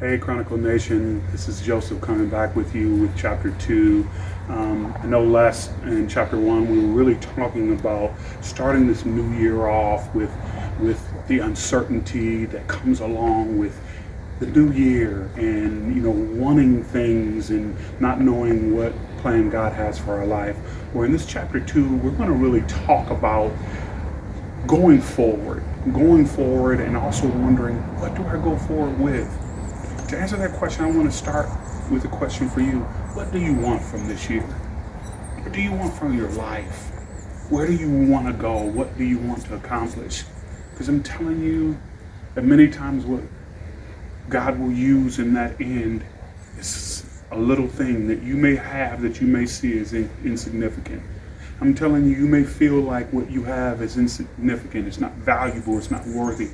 Hey, Chronicle Nation, this is Joseph coming back with you with chapter 2. No less, in chapter 1, we were really talking about starting this new year off with the uncertainty that comes along with the new year and, wanting things and not knowing what plan God has for our life. Well, in this chapter 2, we're going to really talk about going forward, and also wondering, what do I go forward with? To answer that question, I want to start with a question for you. What do you want from this year? What do you want from your life? Where do you want to go? What do you want to accomplish? Because I'm telling you that many times what God will use in that end is a little thing that you may have that you may see as insignificant. I'm telling you, you may feel like what you have is insignificant, it's not valuable, it's not worthy,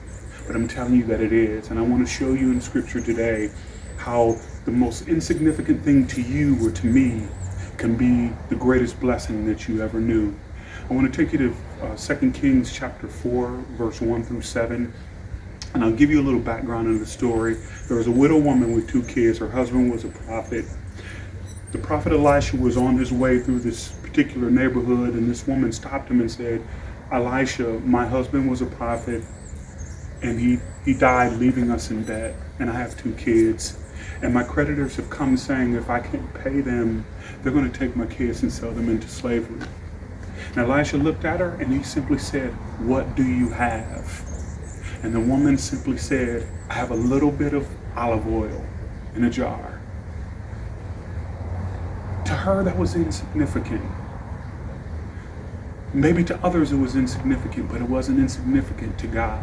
but I'm telling you that it is. And I want to show you in scripture today how the most insignificant thing to you or to me can be the greatest blessing that you ever knew. I want to take you to 2 Kings chapter 4, verse 1 through 7. And I'll give you a little background on the story. There was a widow woman with 2 kids. Her husband was a prophet. The prophet Elisha was on his way through this particular neighborhood, and this woman stopped him and said, "Elisha, my husband was a prophet, and he died leaving us in debt, and I have 2 kids. And my creditors have come saying if I can't pay them, they're going to take my kids and sell them into slavery." And Elisha looked at her and he simply said, "What do you have?" And the woman simply said, "I have a little bit of olive oil in a jar." To her, that was insignificant. Maybe to others it was insignificant, but it wasn't insignificant to God.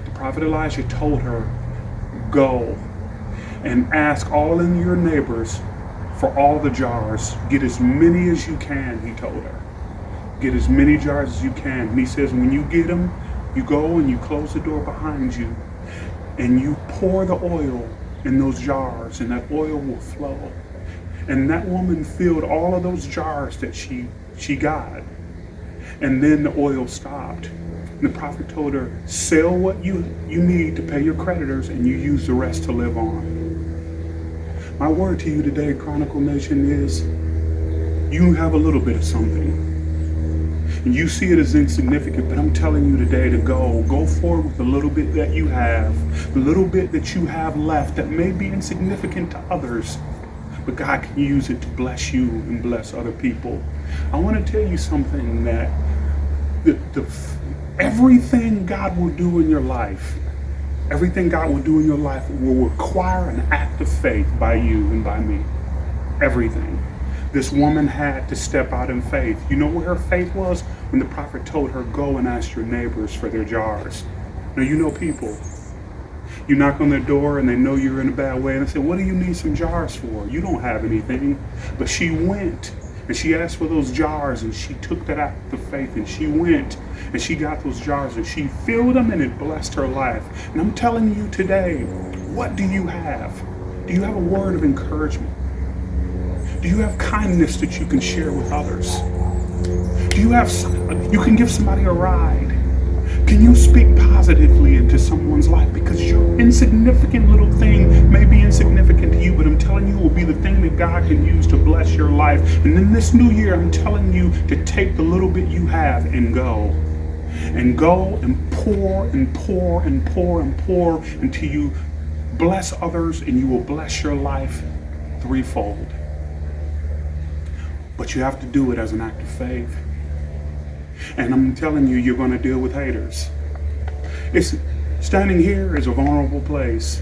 The prophet Elisha told her, "Go and ask all in your neighbors for all the jars. Get as many as you can," he told her. "Get as many jars as you can." And he says, when you get them, you go and you close the door behind you and you pour the oil in those jars, and that oil will flow. And that woman filled all of those jars that she got. And then the oil stopped. And the prophet told her, sell what you need to pay your creditors, and you use the rest to live on. My word to you today, Chronicle Nation, is you have a little bit of something. And you see it as insignificant, but I'm telling you today to go forward with the little bit that you have, the little bit that you have left that may be insignificant to others, but God can use it to bless you and bless other people. I want to tell you something, that everything God will do in your life, everything God will do in your life will require an act of faith by you and by me. Everything. This woman had to step out in faith. You know where her faith was? When the prophet told her, go and ask your neighbors for their jars. Now, you know people. You knock on their door and they know you're in a bad way, and they say, what do you need some jars for? You don't have anything. But she went and she asked for those jars, and she took that act of faith, and she went and she got those jars and she filled them, and it blessed her life. And I'm telling you today, what do you have? Do you have a word of encouragement? Do you have kindness that you can share with others? Do you have, you can give somebody a ride? Can you speak positively into someone's life? Because your insignificant little thing may be insignificant to you, but I'm telling you, it will be the thing that God can use to bless your life. And in this new year, I'm telling you to take the little bit you have and go. And go and pour and pour and pour and pour until you bless others, and you will bless your life threefold. But you have to do it as an act of faith. And I'm telling you, you're going to deal with haters. Standing here is a vulnerable place.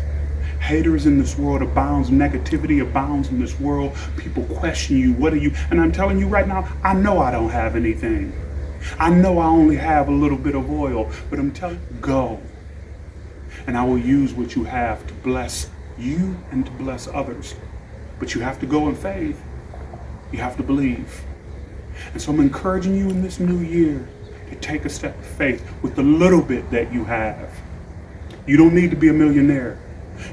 Haters in this world abounds. Negativity abounds in this world. People question you. What are you? And I'm telling you right now, I know I don't have anything. I know I only have a little bit of oil. But I'm telling you, go. And I will use what you have to bless you and to bless others. But you have to go in faith. You have to believe. And so I'm encouraging you in this new year to take a step of faith with the little bit that you have. You don't need to be a millionaire.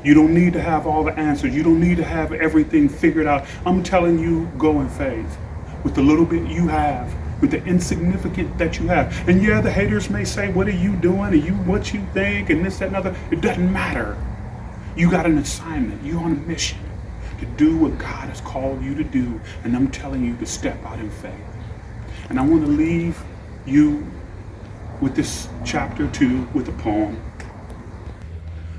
You don't need to have all the answers. You don't need to have everything figured out. I'm telling you, go in faith with the little bit you have, with the insignificant that you have. And yeah, the haters may say, what are you doing? Are you what you think? And this, that, and other. It doesn't matter. You got an assignment. You're on a mission to do what God has called you to do. And I'm telling you to step out in faith. And I want to leave you with this chapter 2 with a poem.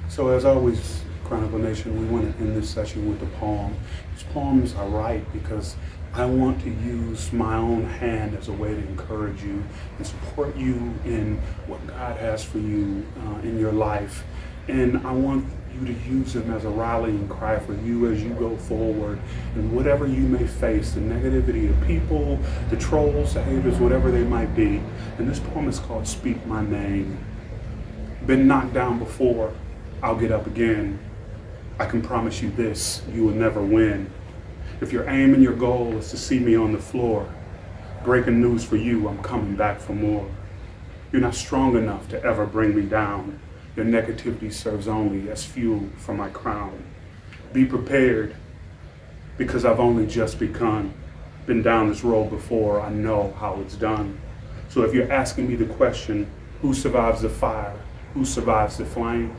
So as always, Chronicle Nation, we want to end this session with a poem. These poems I write because I want to use my own hand as a way to encourage you and support you in what God has for you in your life. And I want you to use them as a rallying cry for you as you go forward and whatever you may face, the negativity of people, the trolls, the haters, whatever they might be. And this poem is called Speak My Name. Been knocked down before, I'll get up again. I can promise you this, you will never win. If your aim and your goal is to see me on the floor, breaking news for you, I'm coming back for more. You're not strong enough to ever bring me down. Your negativity serves only as fuel for my crown. Be prepared, because I've only just begun. Been down this road before, I know how it's done. So if you're asking me the question, who survives the fire? Who survives the flame?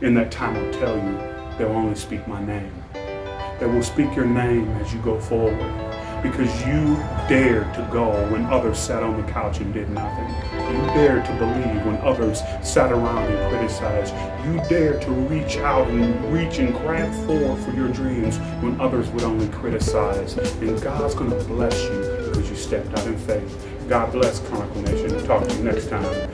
In that time I'll tell you, they'll only speak my name. They will speak your name as you go forward, because you dared to go when others sat on the couch and did nothing. You dared to believe when others sat around and criticized. You dared to reach out and reach and grab for your dreams when others would only criticize. And God's going to bless you because you stepped out in faith. God bless, Chronicle Nation. Talk to you next time.